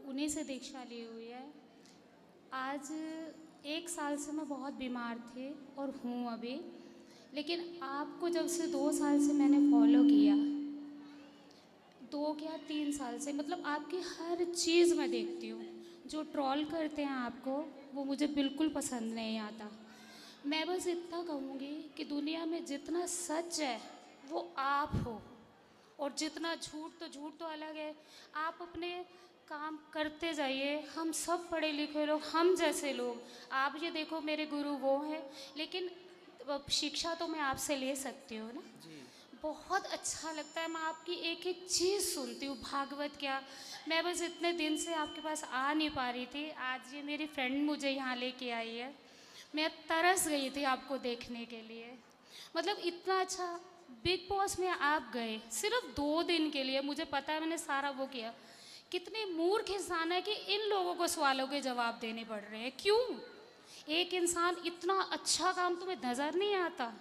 उन्हीं से दीक्षा ली हुई है। आज 1 साल से मैं बहुत बीमार थी और हूँ अभी, लेकिन आपको जब से 2 साल से मैंने फॉलो किया, 2 या 3 साल से, मतलब आपकी हर चीज़ मैं देखती हूँ। जो ट्रोल करते हैं आपको, वो मुझे बिल्कुल पसंद नहीं आता। मैं बस इतना कहूँगी कि दुनिया में जितना सच है वो आप हो, और जितना झूठ तो अलग है। आप अपने काम करते जाइए। हम सब पढ़े लिखे लोग, हम जैसे लोग, आप ये देखो मेरे गुरु वो हैं, लेकिन शिक्षा तो मैं आपसे ले सकती हूँ ना। जी। बहुत अच्छा लगता है, मैं आपकी एक एक चीज़ सुनती हूँ। भागवत क्या, मैं बस इतने दिन से आपके पास आ नहीं पा रही थी। आज ये मेरी फ्रेंड मुझे यहाँ लेके आई है। मैं तरस गई थी आपको देखने के लिए। मतलब इतना अच्छा। बिग बॉस में आप गए सिर्फ 2 दिन के लिए, मुझे पता है, मैंने सारा वो किया। कितने मूर्ख इंसान है कि इन लोगों को सवालों के जवाब देने पड़ रहे हैं। क्यों? एक इंसान इतना अच्छा काम तुम्हें नज़र नहीं आता?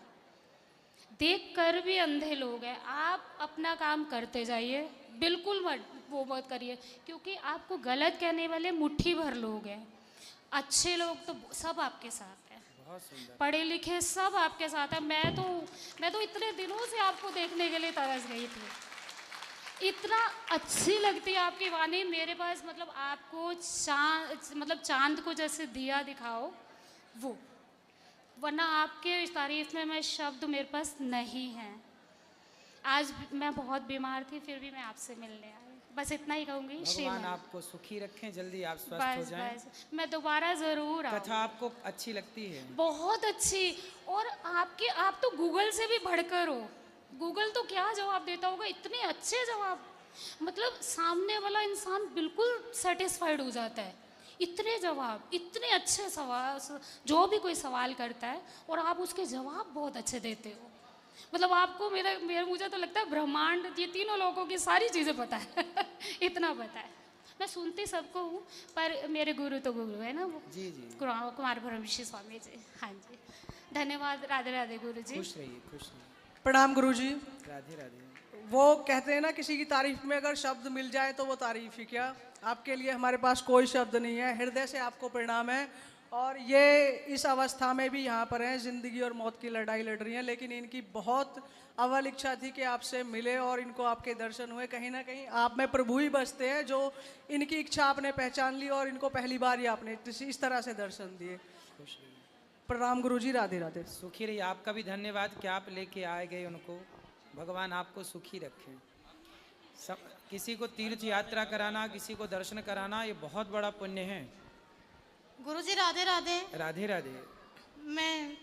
देख कर भी अंधे लोग हैं। आप अपना काम करते जाइए, बिल्कुल मत वो मत करिए, क्योंकि आपको गलत कहने वाले मुट्ठी भर लोग हैं। अच्छे लोग तो सब आपके साथ हैं, बहुत सुंदर। पढ़े लिखे सब आपके साथ हैं। मैं तो इतने दिनों से आपको देखने के लिए तरस गई थी। इतना अच्छी लगती है आपकी वाणी। मेरे पास मतलब आपको चांद को जैसे दिया दिखाओ वो, वरना आपके इस तारीफ में मैं शब्द मेरे पास नहीं है। आज मैं बहुत बीमार थी, फिर भी मैं आपसे मिलने आई। बस इतना ही कहूँगी। भगवान श्रीमान, आपको सुखी रखें, जल्दी आप स्वस्थ हो बस जाएं। बस मैं दोबारा ज़रूर कथा आऊँ। आपको अच्छी लगती है? बहुत अच्छी। और आप तो गूगल से भी बढ़कर हो। गूगल तो क्या जवाब देता होगा, इतने अच्छे जवाब। मतलब सामने वाला इंसान बिल्कुल सेटिस्फाइड हो जाता है। इतने जवाब, इतने अच्छे सवाल, जो भी कोई सवाल करता है और आप उसके जवाब बहुत अच्छे देते हो। मतलब आपको मेरे मेरे मुझे तो लगता है ब्रह्मांड, ये तीनों लोगों की सारी चीज़ें पता है इतना पता है। मैं सुनती सबको हूँ, पर मेरे गुरु तो गुरु है ना वो, जी जी। कुमार परमऋषि स्वामी जी। हाँ जी, धन्यवाद। राधे राधे गुरु जी। खुश रहिए, खुश रहिए। प्रणाम गुरुजी। राधे राधे। वो कहते हैं ना, किसी की तारीफ में अगर शब्द मिल जाए तो वो तारीफ ही क्या। आपके लिए हमारे पास कोई शब्द नहीं है। हृदय से आपको प्रणाम है। और ये इस अवस्था में भी यहाँ पर हैं, जिंदगी और मौत की लड़ाई लड़ रही हैं, लेकिन इनकी बहुत अव्वल इच्छा थी कि आपसे मिले और इनको आपके दर्शन हुए। कहीं ना कहीं आप में प्रभु ही बसते हैं, जो इनकी इच्छा आपने पहचान ली और इनको पहली बार ही आपने इस तरह से दर्शन दिए। खुश रहिए। प्रणाम गुरुजी, राधे राधे। सुखी रहिए। आपका भी धन्यवाद कि आप लेके आए गए उनको। भगवान आपको सुखी रखें। किसी को तीर्थ यात्रा कराना, किसी को दर्शन कराना, ये बहुत बड़ा पुण्य है। गुरुजी राधे राधे। राधे राधे। मैं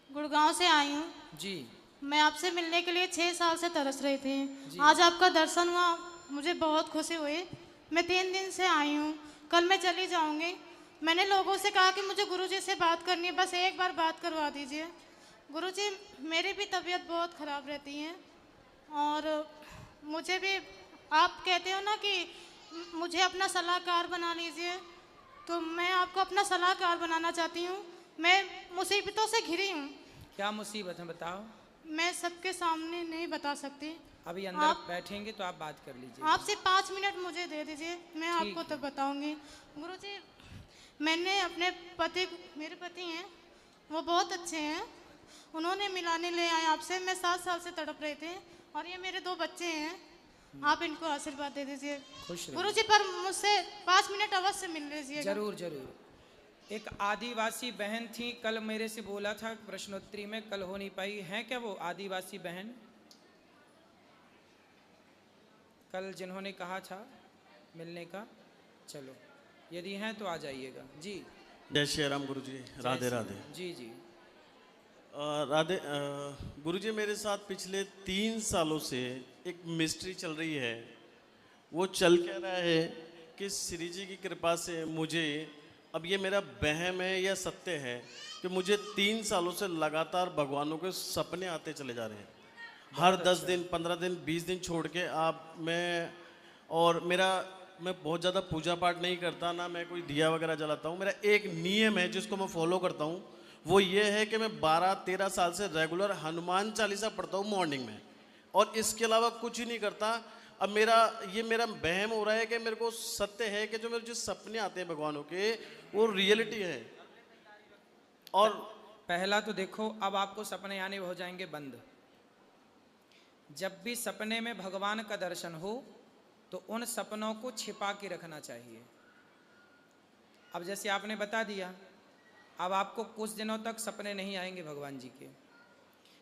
गुड़गांव से आई हूँ। जी मैं आपसे मिलने के लिए 6 साल से तरस रही थी। जी। आज आपका दर्शन हुआ, मुझे बहुत खुशी हुई। मैं 3 दिन से आई हूँ, कल मैं चली जाऊँगी। मैंने लोगों से कहा कि मुझे गुरुजी से बात करनी है, बस एक बार बात करवा दीजिए। गुरुजी, मेरी भी तबीयत बहुत ख़राब रहती है, और मुझे भी, आप कहते हो ना कि मुझे अपना सलाहकार बना लीजिए, तो मैं आपको अपना सलाहकार बनाना चाहती हूँ। मैं मुसीबतों से घिरी हूँ। क्या मुसीबत है बताओ? मैं सबके सामने नहीं बता सकती। अभी अंदर बैठेंगे तो आप बात कर लीजिए। आप सिर्फ 5 मिनट मुझे दे दीजिए, मैं ठीक आपको है। तब बताऊंगी। गुरुजी, मैंने अपने पति, मेरे पति हैं, वो बहुत अच्छे हैं, उन्होंने मिलाने ले आए आपसे। मैं 7 साल से तड़प रहे थे, और ये मेरे 2 बच्चे हैं। आप इनको आशीर्वाद दे दीजिए खुश रहिए। गुरुजी, पर मुझसे 5 मिनट अवश्य मिल लीजिए। जरूर जरूर। एक आदिवासी बहन थी, कल मेरे से बोला था प्रश्नोत्तरी में, कल हो नहीं पाई। हैं क्या वो आदिवासी बहन कल जिन्होंने कहा था मिलने का? चलो, यदि हैं तो आ जाइएगा। जी जय श्री राम गुरुजी। राधे राधे। जी जी। राधे। गुरुजी, मेरे साथ पिछले 3 सालों से एक मिस्ट्री चल रही है। वो चल क्या रहा है कि श्री जी की कृपा से मुझे, अब ये मेरा वहम है या सत्य है, कि मुझे 3 सालों से लगातार भगवानों के सपने आते चले जा रहे हैं। हर 10 दिन, 15 दिन, 20 दिन छोड़ के। मैं बहुत ज़्यादा पूजा पाठ नहीं करता, ना मैं कोई दिया वगैरह जलाता हूँ। मेरा एक नियम है जिसको मैं फॉलो करता हूँ, वो ये है कि मैं 12-13 साल से रेगुलर हनुमान चालीसा पढ़ता हूँ मॉर्निंग में, और इसके अलावा कुछ ही नहीं करता। अब ये मेरा वहम हो रहा है कि मेरे को सत्य है कि जो मेरे जो सपने आते हैं भगवानों के वो रियलिटी है। और पहला तो देखो, अब आपको सपने आने हो जाएंगे बंद। जब भी सपने में भगवान का दर्शन हो तो उन सपनों को छिपा के रखना चाहिए। अब जैसे आपने बता दिया, अब आपको कुछ दिनों तक सपने नहीं आएंगे भगवान जी के।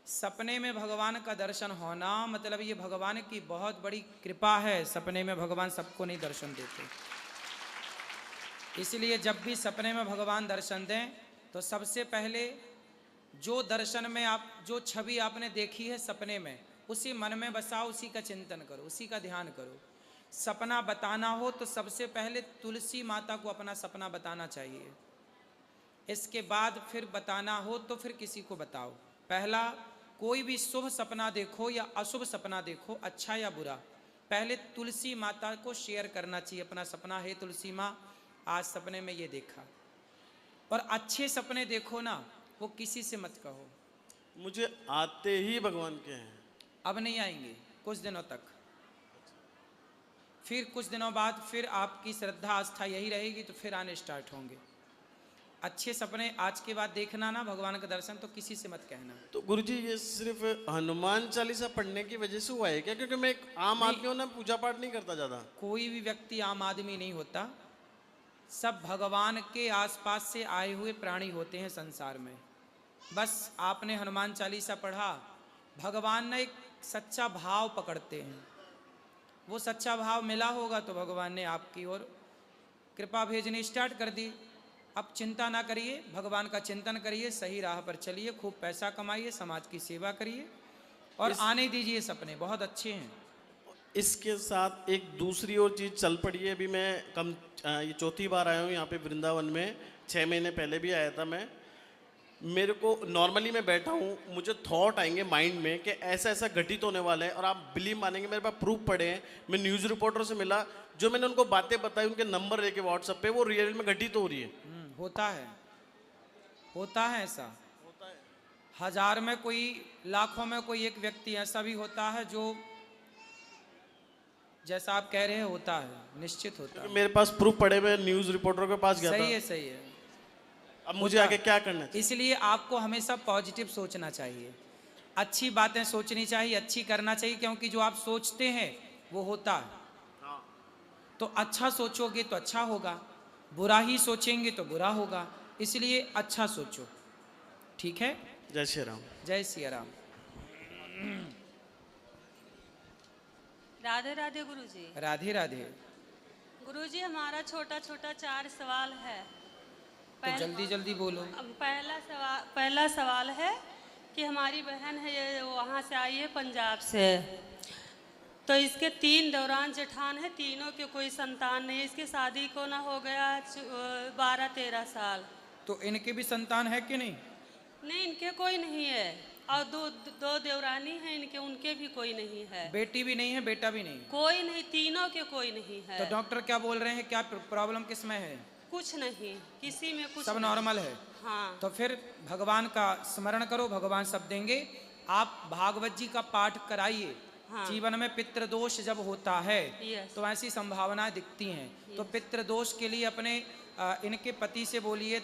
सपने में भगवान का दर्शन होना मतलब ये भगवान की बहुत बड़ी कृपा है। सपने में भगवान सबको नहीं दर्शन देते, इसलिए जब भी सपने में भगवान दर्शन दें तो सबसे पहले जो दर्शन में आप जो छवि आपने देखी है सपने में, उसी मन में बसाओ, उसी का चिंतन करो, उसी का ध्यान करो। सपना बताना हो तो सबसे पहले तुलसी माता को अपना सपना बताना चाहिए। इसके बाद फिर बताना हो तो फिर किसी को बताओ। पहला, कोई भी शुभ सपना देखो या अशुभ सपना देखो, अच्छा या बुरा, पहले तुलसी माता को शेयर करना चाहिए अपना सपना। है तुलसी माँ, आज सपने में ये देखा। और अच्छे सपने देखो ना, वो किसी से मत कहो। मुझे आते ही भगवान के हैं, अब नहीं आएंगे कुछ दिनों तक। फिर कुछ दिनों बाद फिर आपकी श्रद्धा आस्था यही रहेगी तो फिर आने स्टार्ट होंगे। अच्छे सपने आज के बाद देखना ना भगवान का दर्शन, तो किसी से मत कहना। तो गुरुजी ये सिर्फ हनुमान चालीसा पढ़ने की वजह से हुआ है क्या? क्योंकि मैं एक आम आदमी हूं ना, पूजा पाठ नहीं करता ज्यादा। कोई भी व्यक्ति आम आदमी नहीं होता, सब भगवान के आसपास से आए हुए प्राणी होते हैं संसार में। बस आपने हनुमान चालीसा पढ़ा, भगवान ने एक सच्चा भाव पकड़ते हैं, वो सच्चा भाव मिला होगा तो भगवान ने आपकी ओर कृपा भेजनी स्टार्ट कर दी। अब चिंता ना करिए, भगवान का चिंतन करिए, सही राह पर चलिए, खूब पैसा कमाइए, समाज की सेवा करिए और आने दीजिए सपने, बहुत अच्छे हैं। इसके साथ एक दूसरी और चीज़ चल पड़ी है। अभी मैं ये चौथी बार आया हूँ यहाँ पे वृंदावन में, 6 महीने पहले भी आया था मैं। मेरे को नॉर्मली मैं बैठा हूँ, मुझे थॉट आएंगे माइंड में कि ऐसा ऐसा घटित होने वाला है, और आप बिलीव मानेंगे मेरे पास प्रूफ पड़े हैं। मैं न्यूज़ रिपोर्टर से मिला, जो मैंने उनको बातें बताई, उनके नंबर लेके व्हाट्सएप पे, वो रियल में घटित हो रही है। होता है, होता है, ऐसा होता है। 1000 में कोई, लाखों में कोई एक व्यक्ति ऐसा भी होता है जो जैसा आप कह रहे हैं होता है, निश्चित होता है। मेरे पास प्रूफ पड़े, मैं न्यूज़ रिपोर्टर के पास गया था। सही है, सही है। अब मुझे आगे क्या करना चाहिए? इसलिए आपको हमेशा पॉजिटिव सोचना चाहिए, अच्छी बातें सोचनी चाहिए, अच्छी करना चाहिए, क्योंकि जो आप सोचते हैं वो होता है। तो अच्छा सोचोगे तो अच्छा होगा, बुरा ही सोचेंगे तो बुरा होगा, इसलिए अच्छा सोचो। ठीक है? जय श्री राम। जय सिया राम। राधे राधे गुरुजी। राधे राधे। गुरुजी हमारा छोटा छोटा 4 सवाल है। तो जल्दी जल्दी बोलो। पहला सवाल है कि हमारी बहन है, ये वहाँ से आई है पंजाब से, तो इसके 3 दौरान जेठान है, तीनों के कोई संतान नहीं है। इसकी शादी को ना हो गया 12-13 साल। तो इनके भी संतान है कि नहीं? नहीं, इनके कोई नहीं है, और दो देवरानी हैं इनके, उनके भी कोई नहीं है। बेटी भी नहीं है, बेटा भी नहीं? कोई नहीं, तीनों के कोई नहीं है। तो डॉक्टर क्या बोल रहे हैं, क्या प्रॉब्लम किस में है? कुछ नहीं, किसी में कुछ सब नहीं। नॉर्मल है। हाँ। तो फिर भगवान का स्मरण करो, भगवान सब देंगे। आप भागवत जी का पाठ कराइए। हाँ। जीवन में पितृदोष जब होता है यस। तो ऐसी संभावनाएं दिखती हैं। तो पितृदोष के लिए अपने इनके पति से बोलिए,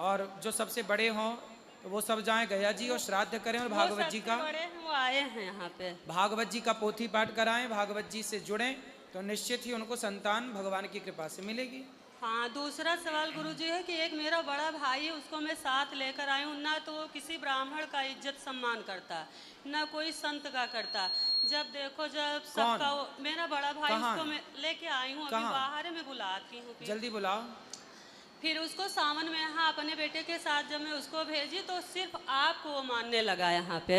और जो सबसे बड़े हों तो वो सब जाएं गया जी और श्राद्ध करें, और भागवत जी का, बड़े हैं, वो आए हैं यहाँ पे, भागवत जी का पोथी पाठ कराएं, भागवत जी से जुड़ें, तो निश्चित ही उनको संतान भगवान की कृपा से मिलेगी। हाँ। दूसरा सवाल गुरुजी है कि एक मेरा बड़ा भाई है, उसको मैं साथ लेकर आई हूँ, ना तो वो किसी ब्राह्मण का इज्जत सम्मान करता, ना कोई संत का करता। जब देखो, जब सबका मेरा बड़ा भाई, उसको मैं लेके आई हूँ, अभी बाहर है, मैं बुलाती हूँ। जल्दी बुलाओ। फिर उसको सावन में यहाँ अपने बेटे के साथ जब मैं उसको भेजी तो सिर्फ आपको वो मानने लगा यहाँ पे।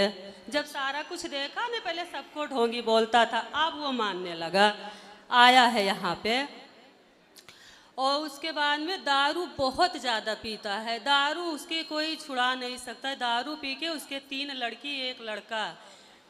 जब सारा कुछ देखा, मैं पहले सबको ढोंगी बोलता था, अब वो मानने लगा, आया है यहाँ पे। और उसके बाद में दारू बहुत ज़्यादा पीता है, दारू उसके कोई छुड़ा नहीं सकता। दारू पी के उसके 3 लड़की 1 लड़का,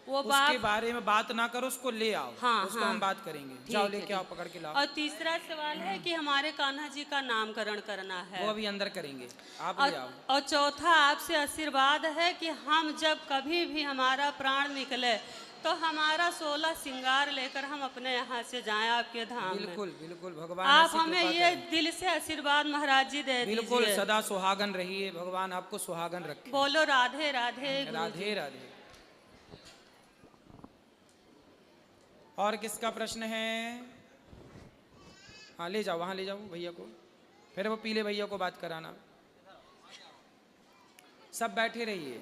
वो उसके बारे में बात ना करो, उसको ले आओ। हाँ, उसको हम बात करेंगे। जाओ लेके आओ, पकड़ के लाओ। और तीसरा सवाल है कि हमारे कान्हा जी का नामकरण करना है, वो अभी अंदर करेंगे, आप ले आओ। और चौथा आपसे आशीर्वाद है कि हम जब कभी भी हमारा प्राण निकले तो हमारा 16 श्रृंगार लेकर हम अपने यहाँ से जाएं आपके धाम में। बिल्कुल बिल्कुल भगवान आप ऐसी हमें कृपा ये करें। दिल से आशीर्वाद महाराज जी दे बिल्कुल दीजिए। सदा सुहागन रहिए, भगवान आपको सुहागन रखे। बोलो राधे राधे गुरुजी। राधे राधे। और किसका प्रश्न है? हाँ ले जाओ, वहां ले जाओ भैया को, फिर वो पीले भैया को बात कराना। सब बैठे रहिए।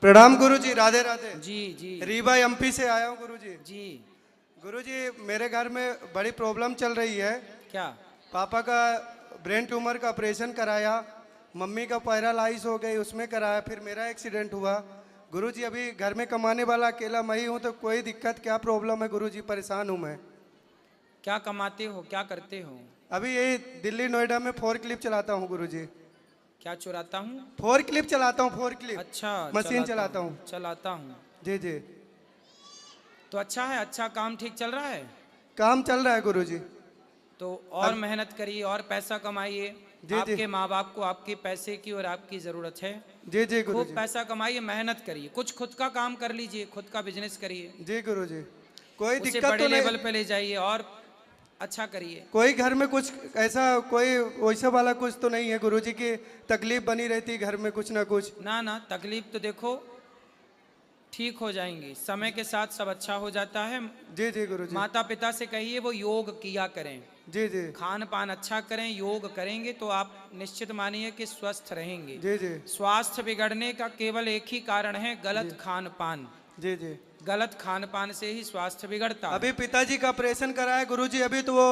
प्रणाम गुरुजी, राधे राधे। जी जी रीवा एमपी से आया हूँ गुरुजी। जी। गुरुजी मेरे घर में बड़ी प्रॉब्लम चल रही है। क्या? पापा का ब्रेन ट्यूमर का ऑपरेशन कराया, मम्मी का पैरालाइज हो गई उसमें कराया, फिर मेरा एक्सीडेंट हुआ। गुरुजी अभी घर में कमाने वाला अकेला मैं ही हूँ, तो कोई दिक्कत क्या प्रॉब्लम है गुरुजी? परेशान हूँ मैं। क्या कमाते हो, क्या करते हो? अभी यही दिल्ली नोएडा में 4 क्लिप चलाता हूँ गुरुजी। क्या चुराता हूँ? 4 क्लिप चलाता हूँ, 4 क्लिप। अच्छा, मशीन चलाता हूँ। चलाता हूँ। जी जी। तो अच्छा है, अच्छा काम ठीक चल रहा है। काम चल रहा है गुरुजी। तो और मेहनत करिए और पैसा कमाइए। जी। आपके माँ बाप को आपके पैसे की और आपकी जरूरत है। जी जी खूब गुरुजी। पैसा कमाइए, मेहनत करिए, कुछ खुद का काम कर लीजिए, खुद का बिजनेस करिए, जी गुरुजी। कोई उसे दिक्कत बड़े तो लेवल नहीं? पे ले जाइए और अच्छा करिए। कोई घर में कुछ ऐसा कोई वैसा वाला कुछ तो नहीं है गुरुजी की तकलीफ बनी रहती है घर में कुछ ना कुछ? ना ना, तकलीफ तो देखो ठीक हो जाएंगी, समय के साथ सब अच्छा हो जाता है। जी जी गुरुजी। माता पिता से कहिए वो योग किया करें, जी जी। खान पान अच्छा करें, योग करेंगे तो आप निश्चित मानिए कि स्वस्थ रहेंगे। जी जी। स्वास्थ्य बिगड़ने का केवल एक ही कारण है, गलत खान पान। जी जी। गलत खान पान से ही स्वास्थ्य बिगड़ता है। अभी पिताजी का ऑपरेशन कराया गुरुजी, अभी तो वो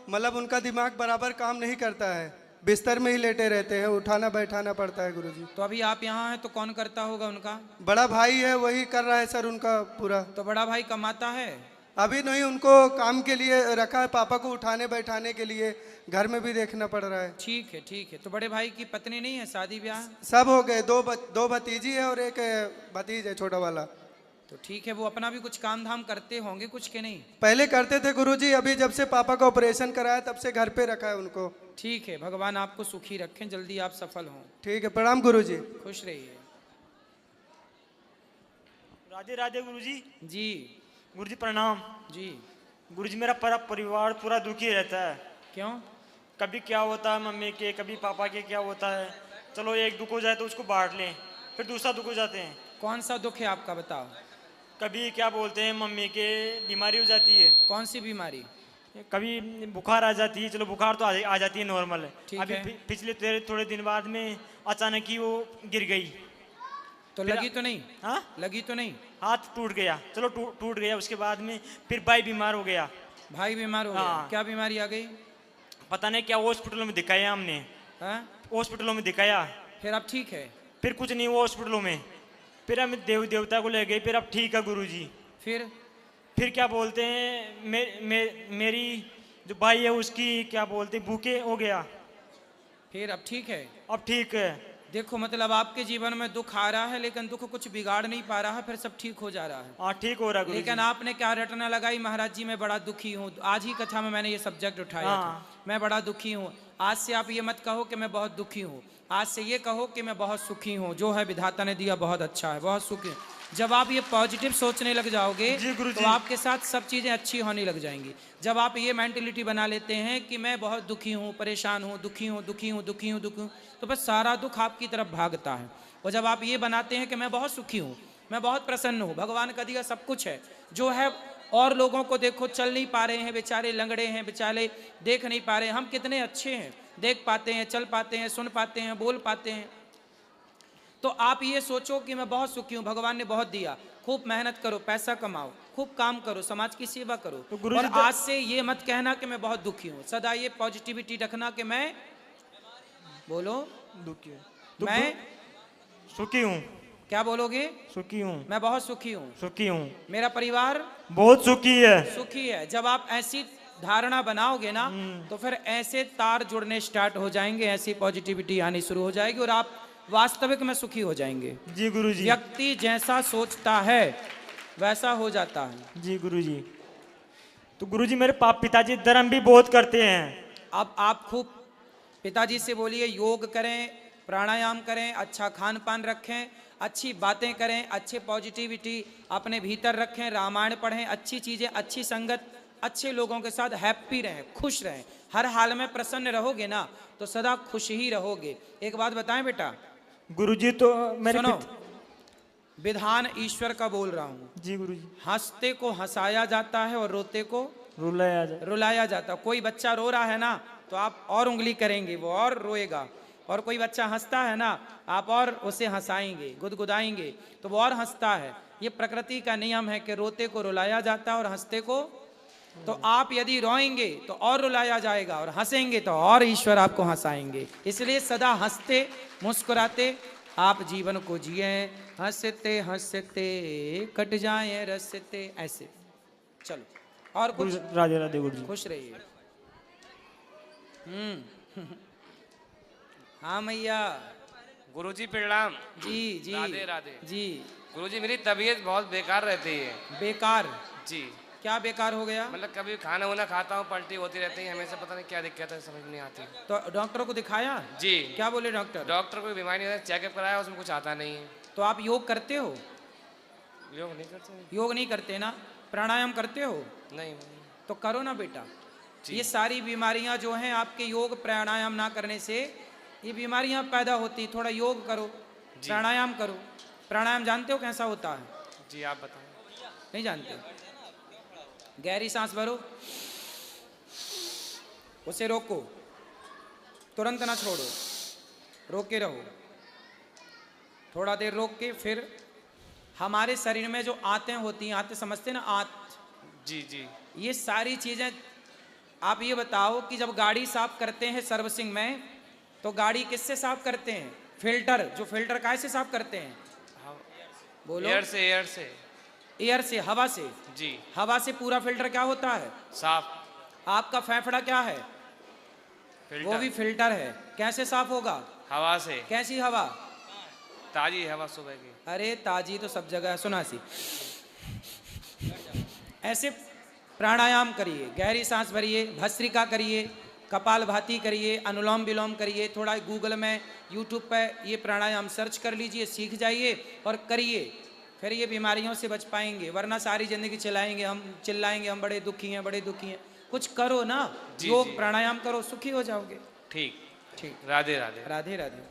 मतलब उनका दिमाग बराबर काम नहीं करता है, बिस्तर में ही लेटे रहते हैं, उठाना बैठाना पड़ता है गुरुजी। तो अभी आप यहाँ हैं तो कौन करता होगा उनका? बड़ा भाई है, वही कर रहा है सर उनका पूरा। तो बड़ा भाई कमाता है? अभी नहीं, उनको काम के लिए रखा है, पापा को उठाने बैठाने के लिए, घर में भी देखना पड़ रहा है। ठीक है ठीक है। तो बड़े भाई की पत्नी नहीं है, शादी ब्याह? सब हो गए, दो भतीजी है और एक भतीज है छोटा वाला। तो ठीक है, वो अपना भी कुछ काम धाम करते होंगे कुछ के नहीं? पहले करते थे गुरुजी, अभी जब से पापा का ऑपरेशन कराया तब से घर पे रखा है उनको। ठीक है, भगवान आपको सुखी रखें, जल्दी आप सफल हों। ठीक है, प्रणाम गुरुजी। खुश रहिए। राधे राधे गुरुजी। जी गुरुजी प्रणाम। जी। गुरुजी मेरा पूरा परिवार पूरा दुखी रहता है। क्यों? कभी क्या होता है मम्मी के, कभी पापा के क्या होता है। चलो एक दुख हो जाए तो उसको बांट लें, फिर दूसरा दुख हो जाते हैं। कौन सा दुख है आपका, बताओ। कभी क्या बोलते हैं मम्मी के बीमारी हो जाती है। कौन सी बीमारी? कभी बुखार आ जाती है, चलो बुखार तो आ जाती है नॉर्मल। ठीक अभी है। पिछले थोड़े दिन बाद में अचानक ही वो गिर गई। तो लगी तो नहीं? हाँ, लगी तो नहीं? हाथ टूट गया, चलो टूट गया। उसके बाद में फिर भाई बीमार हो गया। भाई बीमार हो गया? हाँ। क्या बीमारी आ गई? पता नहीं क्या, हॉस्पिटलों में दिखाया हमने, हाँ? हॉस्पिटलों में दिखाया, फिर अब ठीक है? फिर कुछ नहीं हुआ हॉस्पिटलों में। फिर हम देवता को ले गए, फिर अब ठीक है गुरुजी। फिर क्या बोलते हैं मेरी जो भाई है उसकी क्या बोलते हैं भूखे हो गया। फिर अब ठीक है? अब ठीक है। देखो मतलब आपके जीवन में दुख आ रहा है, लेकिन दुख कुछ बिगाड़ नहीं पा रहा है, फिर सब ठीक हो जा रहा है। हाँ ठीक हो रहा है गुरुजी। लेकिन आपने क्या रटना लगाई, महाराज जी मैं बड़ा दुखी हूँ। आज ही कथा में मैंने ये सब्जेक्ट उठाया था, हाँ। मैं बड़ा दुखी हूँ। आज से आप ये मत कहो कि मैं बहुत दुखी हूँ, आज से ये कहो कि मैं बहुत सुखी हूँ। जो है विधाता ने दिया बहुत अच्छा है, बहुत सुखी हूँ। जब आप ये पॉजिटिव सोचने लग जाओगे जी गुरुजी। तो आपके साथ सब चीज़ें अच्छी होने लग जाएंगी। जब आप ये मेंटेलिटी बना लेते हैं कि मैं बहुत दुखी हूँ, परेशान हूँ, दुखी हूँ, दुखी हूँ, दुखी हूँ, दुखी हूँ, तो बस सारा दुख आपकी तरफ भागता है। और जब आप ये बनाते हैं कि मैं बहुत सुखी हूँ, मैं बहुत प्रसन्न हूँ, भगवान का दिया सब कुछ है जो है, और लोगों को देखो चल नहीं पा रहे हैं, बेचारे लंगड़े हैं, बेचारे देख नहीं पा रहे हैं, हम कितने अच्छे हैं, देख पाते हैं, चल पाते हैं, सुन पाते हैं, बोल पाते हैं। तो आप ये सोचो कि मैं बहुत सुखी हूँ, भगवान ने बहुत दिया। खूब मेहनत करो, पैसा कमाओ, खूब काम करो, समाज की सेवा करो। तो गुरुजी और आज से ये मत कहना कि मैं बहुत दुखी हूँ, सदा ये पॉजिटिविटी रखना कि मैं, बोलो, दुखी मैं सुखी हूँ। क्या बोलोगे? सुखी हूँ। मैं बहुत सुखी हूँ, सुखी हूँ। मेरा परिवार बहुत सुखी है। सुखी है। जब आप ऐसी धारणा बनाओगे ना तो फिर ऐसे तार जुड़ने स्टार्ट हो जाएंगे, ऐसी पॉजिटिविटी आनी शुरू हो जाएगी और आप वास्तविक में सुखी हो जाएंगे। जी गुरुजी। व्यक्ति जैसा सोचता है वैसा हो जाता है। जी गुरुजी। तो गुरुजी मेरे पिताजी धर्म भी बहुत करते हैं। अब आप खूब पिताजी से बोलिए योग करें, प्राणायाम करें, अच्छा खान पान रखें, अच्छी बातें करें, अच्छे पॉजिटिविटी अपने भीतर रखें, रामायण पढ़ें, अच्छी चीज़ें, अच्छी संगत, अच्छे लोगों के साथ हैप्पी रहें, खुश रहें। हर हाल में प्रसन्न रहोगे ना तो सदा खुश ही रहोगे। एक बात बताएं बेटा, गुरुजी तो मेरे सुनो, विधान ईश्वर का बोल रहा हूँ। जी गुरुजी। हंसते को हंसाया जाता है और रोते को रुलाया जाए। रुलाया जाता। कोई बच्चा रो रहा है ना तो आप और उंगली करेंगे, वो और रोएगा। और कोई बच्चा हंसता है ना, आप और उसे हंसाएंगे, गुदगुदाएंगे तो वो और हंसता है। ये प्रकृति का नियम है कि रोते को रुलाया जाता है और हंसते को। तो आप यदि रोएंगे तो और रुलाया जाएगा और हंसेंगे तो और ईश्वर आपको हंसाएंगे। इसलिए सदा हंसते मुस्कुराते आप जीवन को जिए। हंसते हंसते कट जाए रसते, ऐसे चलो। और कुछ? राधे राधे गुरुजी। खुश रहिए। हाँ मैया। गुरुजी प्रणाम। जी जी राधे राधे। जी। गुरुजी मेरी तबीयत बहुत बेकार रहती है। बेकार? जी। क्या बेकार हो गया? मतलब कभी खाना वाना खाता हूँ, पलटी होती रहती है, हमेशा पता नहीं क्या दिक्कत है, समझ में नहीं आती। तो डॉक्टर को दिखाया? जी। क्या बोले डॉक्टर? डॉक्टर को बीमारी है, चेकअप कराया, उसमें कुछ आता नहीं है। तो आप योग करते हो? योग नहीं करते। योग नहीं करते ना? प्राणायाम करते हो? नहीं। तो करो ना बेटा। ये सारी बीमारियां जो हैं आपके योग प्राणायाम ना करने से ये बीमारियां पैदा होती। थोड़ा योग करो, प्राणायाम करो। प्राणायाम जानते हो कैसा होता है? जी आप बताएं। नहीं जानते? गहरी सांस भरो, उसे रोको, तुरंत ना छोड़ो, रोके रहो। थोड़ा देर रोक के फिर हमारे शरीर में जो आंतें होती हैं, आंतें समझते ना, आंत। जी जी। ये सारी चीजें। आप ये बताओ कि जब गाड़ी साफ करते हैं सर्विसिंग में तो गाड़ी किससे साफ करते हैं? फिल्टर, जो फिल्टर काहे से साफ करते हैं? बोलो। एयर से। एयर से। एयर से, हवा से। जी। हवा से पूरा फिल्टर क्या होता है? साफ। आपका फेफड़ा क्या है? फिल्टर। वो भी फिल्टर है। कैसे साफ होगा? हवा से। कैसी हवा? ताजी हवा सुबह की। अरे ताजी तो सब जगह है, सुना सी। ऐसे प्राणायाम करिए, गहरी सांस भरिए, भस्त्रिका करिए, कपालभाति करिए, अनुलोम विलोम करिए। थोड़ा गूगल में, यूट्यूब पर ये प्राणायाम सर्च कर लीजिए, सीख जाइए और करिए। फिर ये बीमारियों से बच पाएंगे, वरना सारी जिंदगी चिल्लाएंगे हम बड़े दुखी हैं, बड़े दुखी हैं। कुछ करो ना, योग प्राणायाम करो, सुखी हो जाओगे। ठीक। ठीक। राधे राधे। राधे राधे।